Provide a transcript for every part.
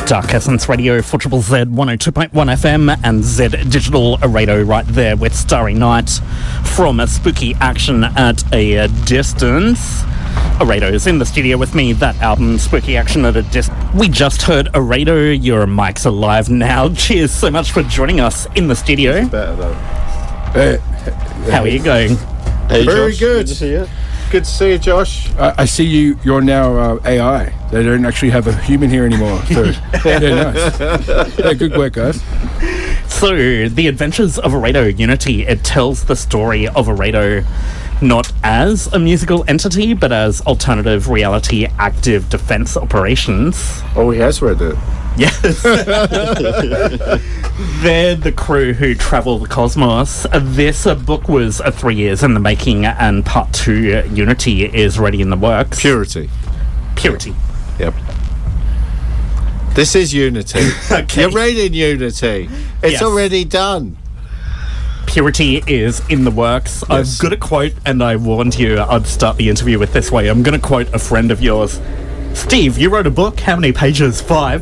Dark Essence Radio, 4ZZZ 102.1 FM and Z Digital ARADO right there with Starry Night from a spooky action at a distance. ARADO's in the studio with me, that album, Spooky Action at a Distance. We just heard ARADO, your mics are live now. Cheers so much for joining us in the studio. It's better though. How are you going? Hey, Very Josh, good. Good to see you. Good to see you, Josh. I see you're now AI. They don't actually have a human here anymore. So, yeah, nice. Yeah, good work, guys. So, The Adventures of ARADO Unity, it tells the story of ARADO not as a musical entity, but as alternative reality active defense operations. Oh, he has read it. Yes. They're the crew who travel the cosmos. This book was 3 years in the making, and part 2, Unity, is already in the works. Purity. Yep. This is Unity. Okay. You're reading Unity. It's Yes. already done. Purity is in the works. Yes. I've got a quote, and I warned you I'd start the interview with this way. I'm going to quote a friend of yours. Steve, you wrote a book. How many pages? 5.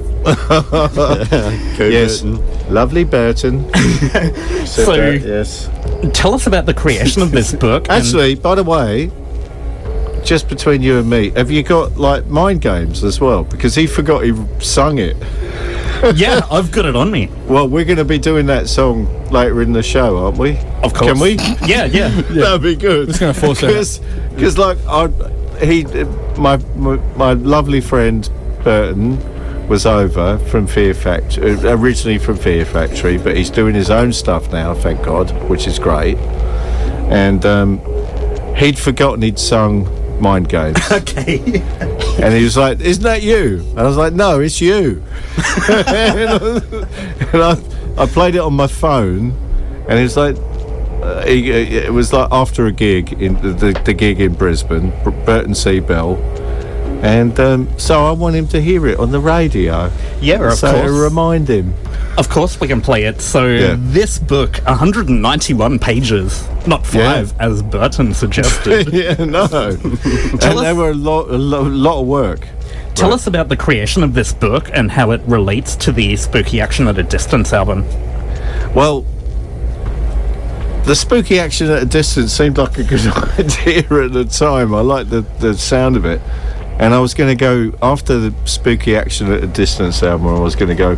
Yes. Lovely Burton. Said So- that, yes. Tell us about the creation of this book. and- Actually, by the way, just between you and me, have you got like mind games as well? Because he forgot he sung it. yeah, I've got it on me. Well, we're going to be doing that song later in the show, aren't we? Of course. Can we? Yeah. That'd be good. Just gonna force it. Because like my lovely friend Burton was over from Fear Factory, originally from Fear Factory, but he's doing his own stuff now, thank God, which is great. And he'd forgotten he'd sung Mind Games. Okay. And he was like, "Isn't that you?" And I was like, "No, it's you." and I played it on my phone, and he was like, it was like after a gig in the gig in Brisbane, Burton C. Bell, and so I want him to hear it on the radio. Yeah, of so course. remind him. Of course we can play it. So Yeah. this book, 191 pages, not 5, as Burton suggested. Yeah, no, and they were a lot of work. Tell Right. us about the creation of this book and how it relates to the Spooky Action at a Distance album. Well, the Spooky Action at a Distance seemed like a good idea at the time. I liked the sound of it. And I was going to go, after the Spooky Action at a Distance album, I was going to go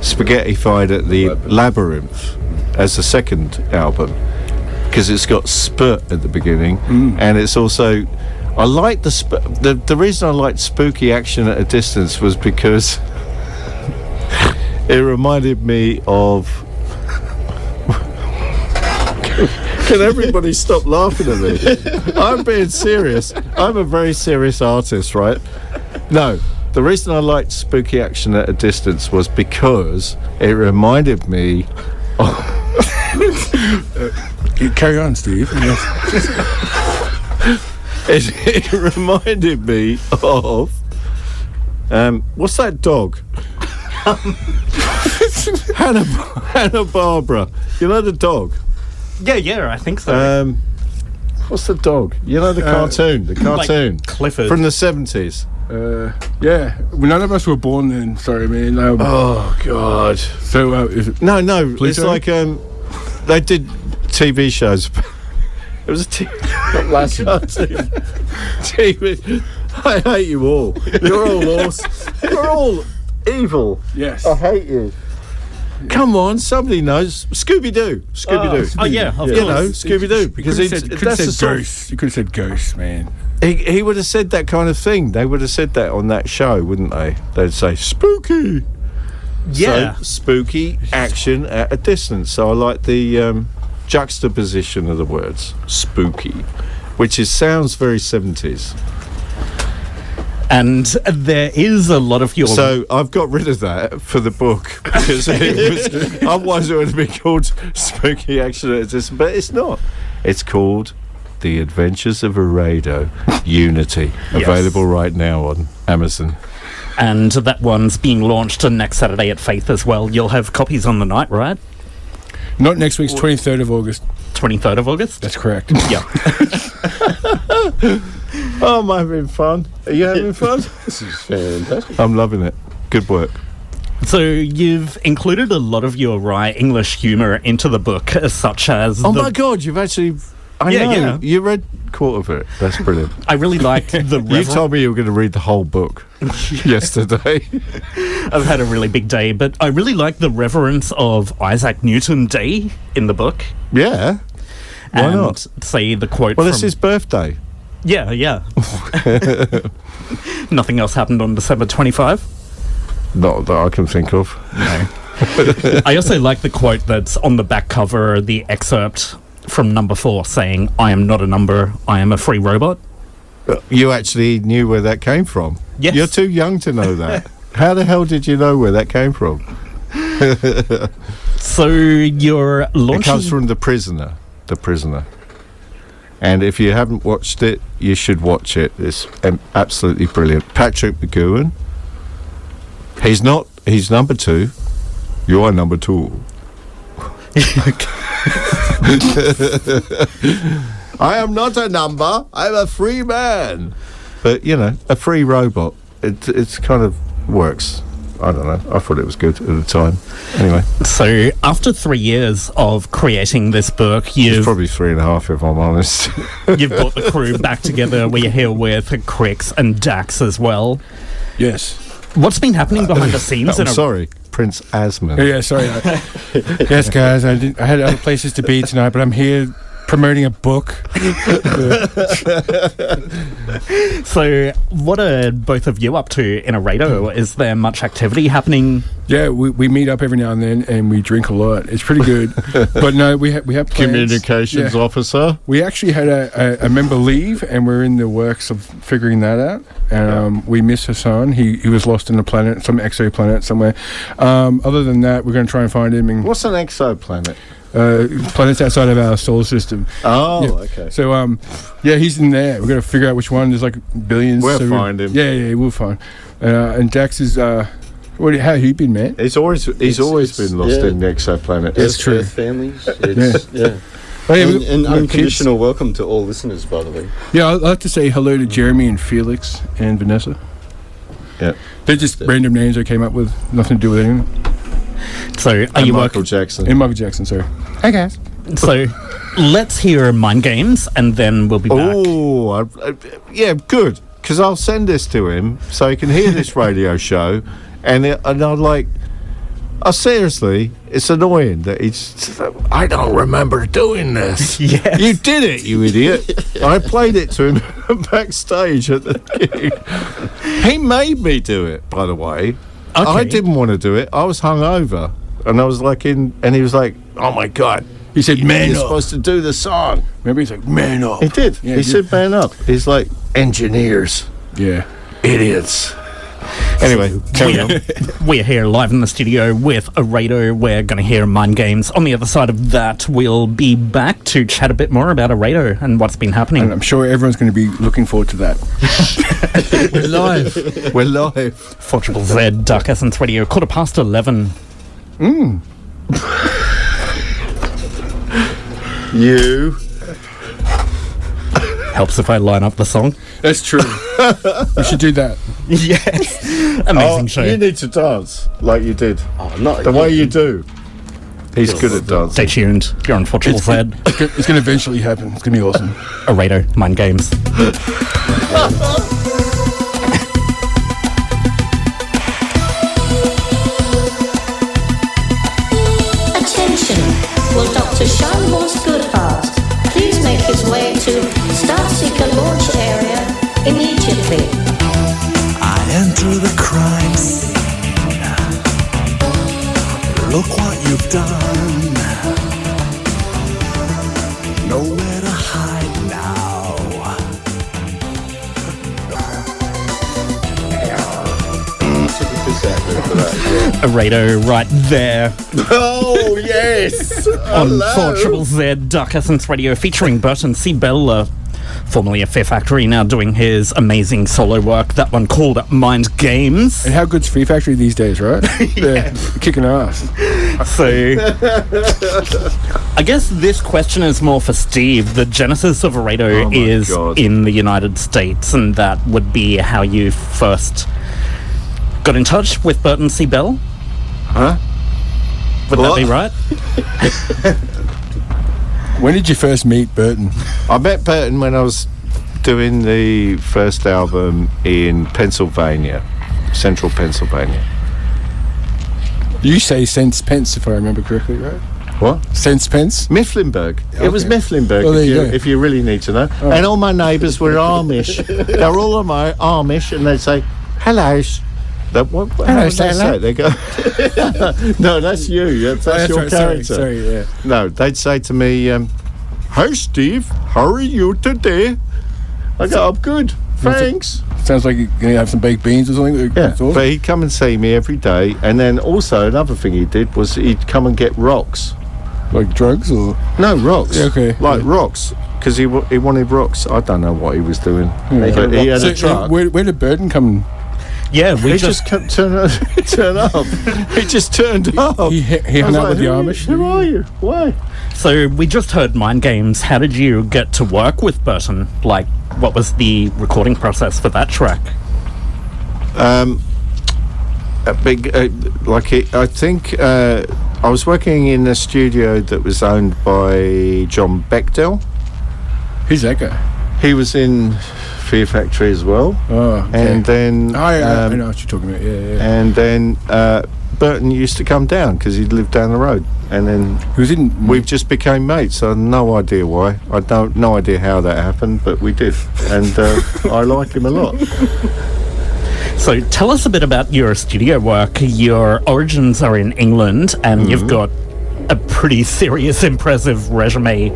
Spaghettified at the Labyrinth as the second album. Because it's got Spurt at the beginning. And it's also... I like the reason I liked Spooky Action at a Distance was because it reminded me of... Can everybody stop laughing at me? I'm being serious. I'm a very serious artist, right? No, the reason I liked Spooky Action at a Distance was because it reminded me of... You carry on, Steve. it reminded me of... what's that dog? Hanna-Barbera. You know the dog? Yeah, I think so. What's the dog? You know the cartoon? The cartoon. Like Clifford. From the 70s. Yeah. Well, none of us were born then. Sorry, man. Oh, God. So, is it... No, Pluto? it's like they did TV shows. It was a cartoon. TV. I hate you all. You're all awesome. You're all evil. Yes. I hate you. Come on, somebody knows. Scooby-Doo. Oh, yeah, of course. You know, Scooby-Doo. Because You could have said sort of- ghosts. You could have said ghosts, man. He would have said that kind of thing. They would have said that on that show, wouldn't they? They'd say, spooky. Yeah. So, spooky action at a distance. So I like the juxtaposition of the words, spooky, which sounds very 70s. And there is a lot of your... So I've got rid of that for the book because otherwise it would have been called Spooky Action at a Distance, but it's not. It's called The Adventures of ARADO Unity, Yes. available right now on Amazon. And that one's being launched next Saturday at Faith as well. You'll have copies on the night, right? Not next week's 23rd of August. 23rd of August? That's correct. Yeah. Oh, I'm having fun. Are you having fun? This is fantastic. I'm loving it. Good work. So you've included a lot of your wry English humour into the book, such as Oh my God, you've actually... I Yeah, know. yeah. You read quarter of it. That's brilliant. I really liked the You told me you were going to read the whole book yesterday. I've had a really big day, but I really like the reverence of Isaac Newton Day in the book. Yeah. Why and not? say the quote Well, from... it's his birthday. Yeah, yeah. Nothing else happened on December 25? Not that I can think of. No. I also like the quote that's on the back cover, the excerpt from number 4 saying, "I am not a number, I am a free robot." You actually knew where that came from. Yes. You're too young to know that. How the hell did you know where that came from? So you're It launching... comes from The Prisoner. The Prisoner. And if you haven't watched it, you should watch it. It's absolutely brilliant. Patrick McGowan. He's number 2. You are number 2. I am not a number. I'm a free man. But, you know, a free robot. It's kind of works. I don't know. I thought it was good at the time. Anyway. So after 3 years of creating this book, It's you've probably 3.5 if I'm honest. you've brought the crew back together. We're here with Crix and Dax as well. Yes. What's been happening behind the scenes? I'm sorry. Prince Asmund. Yeah, sorry. Yes, guys, I had other places to be tonight, but I'm here promoting a book. So what are both of you up to in ARADO? Is there much activity happening? Yeah, we meet up every now and then, and we drink a lot. It's pretty good. But no, we have plans. Communications Yeah. officer. We actually had a member leave, and we're in the works of figuring that out. And we miss Hassan. He was lost in a planet, some exoplanet somewhere. Other than that, we're going to try and find him. And What's an exoplanet? planets outside of our solar system. Oh, Yeah. okay. So, yeah, he's in there. We've got to figure out which one. There's like billions. We'll so find him. Yeah, we'll find. And Dax is. How have you been, man? He's always been lost in the exoplanet. That's true. Earth families. It's, yeah. Oh, yeah, And we've got unconditional kids. welcome to all listeners, by the way. Yeah, I'd like to say hello to Jeremy and Felix and Vanessa. Yeah. They're just random names I came up with, nothing to do with anything. So are And you Michael working? Jackson. And Michael Jackson, sorry. Hey, guys. So let's hear Mind Games, and then we'll be back. Oh, yeah, good. Because I'll send this to him so he can hear this radio show, and I'm like, oh, seriously, it's annoying that he's. I don't remember doing this. Yes. You did it, you idiot. I played it to him backstage at the gig. He made me do it, by the way. Okay. I didn't want to do it. I was hungover, and I was like and he was like, "Oh my god." He said, man You're up. supposed to do the song. Remember, he's like, man up. He did. Yeah, he said, "Man up." He's like, "Engineers, Yeah. idiots." Anyway, carry on. We're here live in the studio with ARADO. We're going to hear Mind Games. On the other side of that, we'll be back to chat a bit more about ARADO and what's been happening. And I'm sure everyone's going to be looking forward to that. We're live. We're live. 4ZZZ, Dark Essence Radio, 11:15. You. Helps if I line up the song. That's true. We should do that. Yes. Amazing show. You need to dance like you did. Oh, not The way you do. He's good at dancing. Stay tuned. You're on 4ZZZ, It's going to eventually happen. It's going to be awesome. ARADO, Mind Games. Attention! Will Dr. Shymore's Goodheart please make his way to Starseeker launch area immediately? I enter the crime scene. Look what you've done. Nowhere to hide now. ARADO right there Oh, yes. on 4ZZZ, Dark Essence Radio, featuring Burton C. Bell, formerly of Fear Factory, now doing his amazing solo work, that one called Mind Games. And how good's Free Factory these days, right? Yeah. Kicking ass. So, I guess this question is more for Steve. The genesis of ARADO Oh my is God. in the United States, and that would be how you first got in touch with Burton C. Bell. Huh? Would that be right? When did you first meet Burton? I met Burton when I was doing the first album in Pennsylvania, central Pennsylvania. You say Sense Pence, if I remember correctly, right? What? Sense Pence? Mifflinburg. It was Okay. Mifflinburg, Well, there you go. if you really need to know. And all my neighbours were Amish. They're all Amish, and they'd say, "Hello." What, how would they say it? They go, "No, that's you. That's your right. character." Sorry, yeah. No, they'd say to me, "Hi, Steve. How are you today?" I go, "I'm good. Thanks." Sounds like you're going to have some baked beans or something. Yeah, That's awesome. but he'd come and see me every day, and then also another thing he did was he'd come and get rocks. Like drugs or? No, rocks. Yeah, okay. Like Yeah. rocks, because he wanted rocks. I don't know what he was doing. But he had a truck. Where did Burton come? Yeah, we He just just kept turn up. He just turned up. He I hung was out like, with the "Who- Amish? Who are you? Why? So we just heard Mind Games. How did you get to work with Burton? Like, what was the recording process for that track? A big, I think I was working in a studio that was owned by John Bechdel. Who's that guy? He was in Fear Factory as well. Oh, okay. And then I know what you're talking about. Yeah. and then Burton used to come down because he lived down the road, and then He was in. we've just became mates. I have no idea why. No idea how that happened, but we did, and I like him a lot. So tell us a bit about your studio work. Your origins are in England, and you've got a pretty serious, impressive resume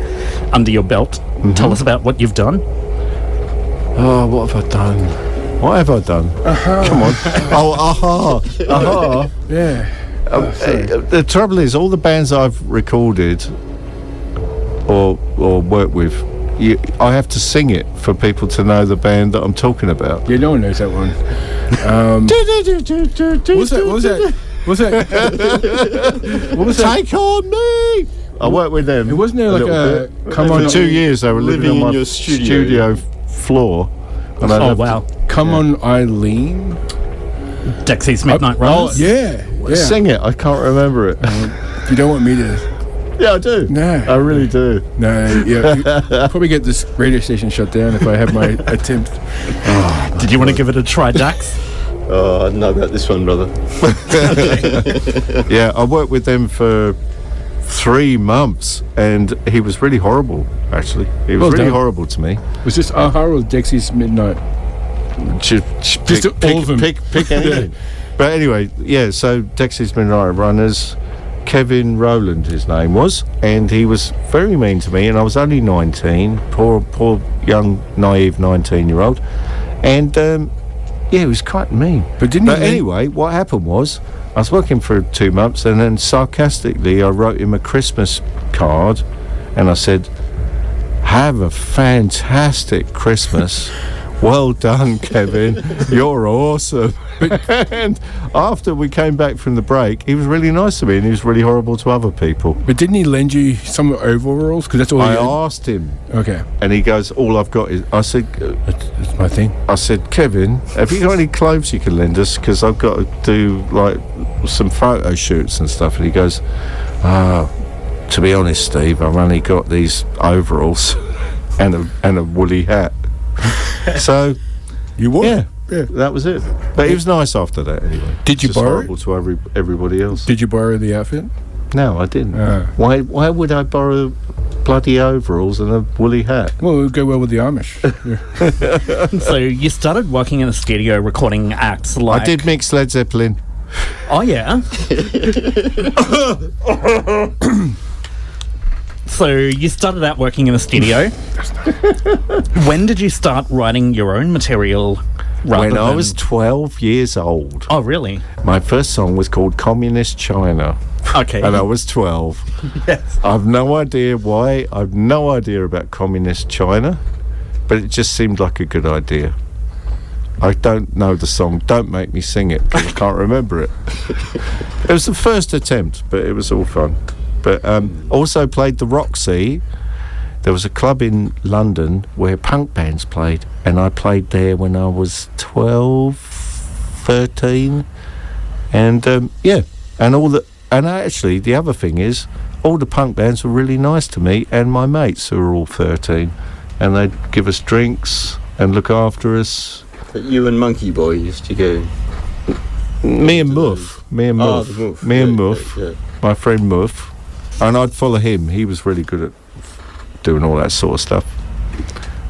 under your belt. Tell us about what you've done. Oh, what have I done? What have I done? Come on. Oh, aha. Yeah. The trouble is, all the bands I've recorded or worked with, I have to sing it for people to know the band that I'm talking about. Yeah, no one knows that one. What was that? What was that? What was that? What was that? Take on me. I worked with them. It wasn't there a like little a bit. come For on 2 years they were living on in my your studio floor. And I'd Oh, have to- wow. come on Eileen? Dexy's Midnight Runners. Yeah. Sing it. I can't remember it. You don't want me to? Yeah, I do. No. I really do. No. Yeah. You'll probably get this radio station shut down if I have my attempt. Did you want to give it a try, Dax? Oh, I know about this one, brother. Yeah, I worked with them for 3 months, and he was really horrible. Actually, he was Well really done. horrible to me. Was this Ahara or Dexy's Midnight? Just all of them. Pick anything. But anyway, yeah. So Dexys Midnight Runners, Kevin Rowland, his name was, and he was very mean to me. And I was only 19, poor young naive 19-year-old, and yeah, he was quite mean. But didn't But he? anyway, what happened was, I was working for 2 months, and then sarcastically, I wrote him a Christmas card, and I said, "Have a fantastic Christmas." Well done, Kevin. You're awesome. And after we came back from the break, he was really nice to me, and he was really horrible to other people. But didn't he lend you some overalls? Because that's all. I he had. asked him, Okay, and he goes, "All I've got is." that's my thing. I said, "Kevin, have you got any clothes you can lend us? Because I've got to do like some photo shoots and stuff." And he goes, "To be honest, Steve, I've only got these overalls and a woolly hat." So You won. yeah, that was it. But he was nice after that. Anyway, Did you just borrow horrible to everybody else. Did you borrow the outfit? No, I didn't. Ah. Why would I borrow bloody overalls and a woolly hat? Well, it would go well with the Amish. Yeah. So you started working in a studio recording acts like... I did mix Led Zeppelin. Oh, yeah? So you started out working in a studio. When did you start writing your own material? When I than- was 12 years old. Oh, really? My first song was called Communist China, Okay. and I was 12. Yes. I've no idea why. I've no idea about Communist China, but it just seemed like a good idea. I don't know the song. Don't make me sing it, 'cause I can't remember it. It was the first attempt, but it was all fun. But also played the Roxy. There was a club in London where punk bands played, and I played there when I was 12, 13. And yeah, And actually, the other thing is, all the punk bands were really nice to me and my mates who were all 13, and they'd give us drinks and look after us. But you and Monkey Boy used to go. Me and Muff, the Muff. and Yeah, Muff, yeah. my friend Muff, and I'd follow him. He was really good at doing all that sort of stuff.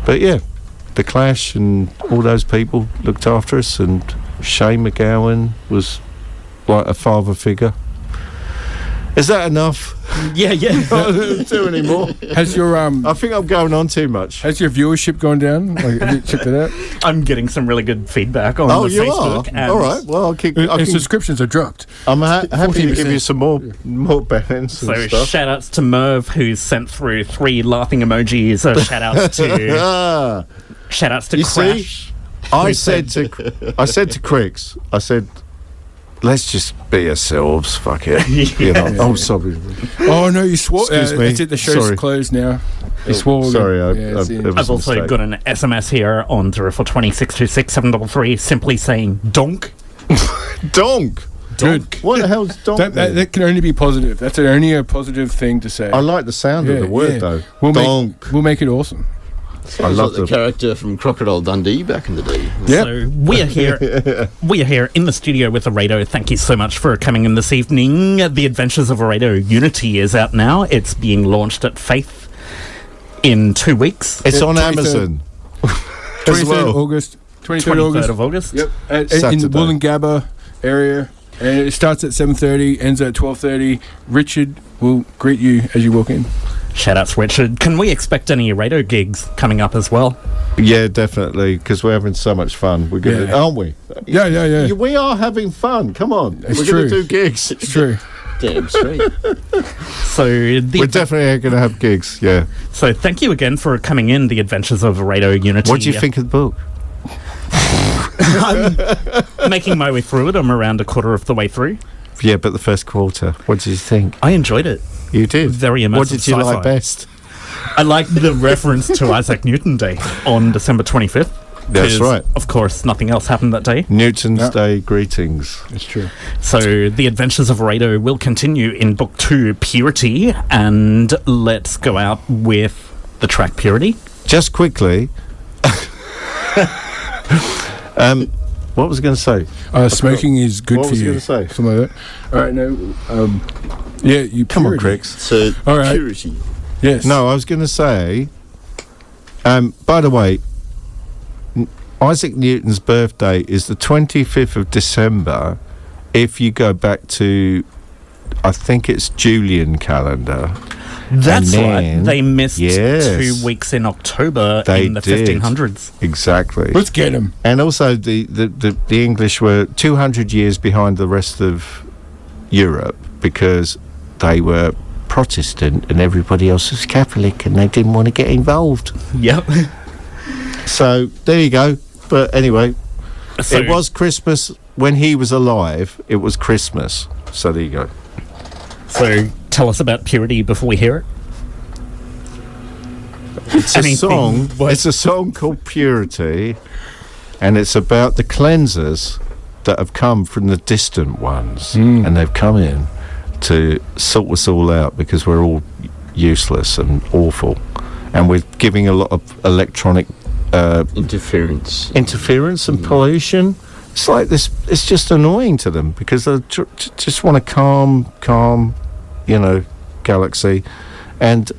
But yeah, the Clash and all those people looked after us, and Shane McGowan was like a father figure. Is that enough? Yeah. Not do anymore. Has your I think I'm going on too much. has your viewership gone down? Like, have you checked it out? I'm getting some really good feedback on the You Facebook. are? All right. Well, And subscriptions are dropped. I'm happy to give 14%. you some more bands and So stuff. shout outs to Merv, who's sent through 3 laughing emojis. Shout outs to Ah, shout outs to you Crash. see, I said to Crix, I said, let's just be ourselves. Fuck it. You know. Oh, sorry. Oh no, you swore. Excuse me. That's it. The show's Sorry. closed now. You swore. Sorry, it's in. it was I've a also mistake. got an SMS here on 0426267333 simply saying donk. Donk. Good. What the hell's donk? That can only be positive. That's only a positive thing to say. I like the sound of the word though. Donk. We'll make it awesome. Sounds love like the them. character from Crocodile Dundee back in the day. Yep. So we are here. We are here in the studio with ARADO. Thank you so much for coming in this evening. The Adventures of ARADO Unity is out now. It's being launched at Faith in 2 weeks. It's on 23rd. Amazon. 23rd well. August. 23rd 23rd August. of August. Yep. In Saturday. the Wollongabba area. And it starts at 7:30, ends at 12:30. Richard will greet you as you walk in. Shout outs, Richard. Can we expect any ARADO gigs coming up as well? Yeah, definitely, because we're having so much fun. We're gonna, Yeah. aren't we? Yeah. We are having fun. Come on, It's we're true. gonna do gigs. It's true. Damn straight. So We're definitely gonna have gigs. Yeah. So thank you again for coming in, The Adventures of ARADO Unity. What do you think of the book? I'm making my way through it. I'm around a quarter of the way through. Yeah, but the first quarter. What did you think? I enjoyed it. You did. Very immersive What did you sci-fi. like best? I like the reference to Isaac Newton Day on December 25th. That's 'cause, right. Of course, nothing else happened that day. Newton's Yeah. Day greetings. It's true. So The Adventures of ARADO will continue in Book 2, Purity, and let's go out with the track Purity. Just quickly. What was I going to say? Smoking is good What for was I you. gonna say? Something like that. All right, no. Yeah, you Come on, purity. Crix. So, All right. purity. Yes. No, I was going to say. By the way, Isaac Newton's birthday is the 25th of December. If you go back to, I think it's Julian calendar. That's And right. then- They missed yes. 2 weeks in October They in the did. 1500s. Exactly. Let's get him. And also, the English were 200 years behind the rest of Europe because they were Protestant and everybody else was Catholic and they didn't want to get involved. Yep. So, there you go. But anyway, So, it was Christmas when he was alive. It was Christmas. So, there you go. So tell us about Purity before we hear it. It's a Anything song. but- It's a song called Purity, and it's about the cleansers that have come from the distant ones, and they've come in to sort us all out because we're all useless and awful, and we're giving a lot of electronic Interference. interference and pollution. It's like this. It's just annoying to them because they just want a calm, galaxy, and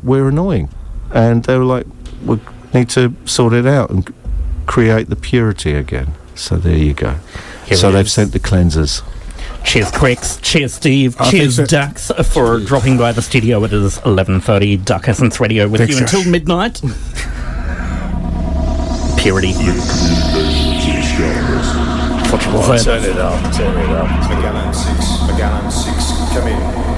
we're annoying. And they were like, we need to sort it out and create the purity again. So there you go. Here So it they've is. sent the cleansers. Cheers, Crix. Cheers, Steve. I Cheers, think so. Dax, for dropping by the studio. It is 11:30. Dark Essence Radio with Thanks, you Josh. until midnight. Purity. Turn it up. Magellan 6, come in.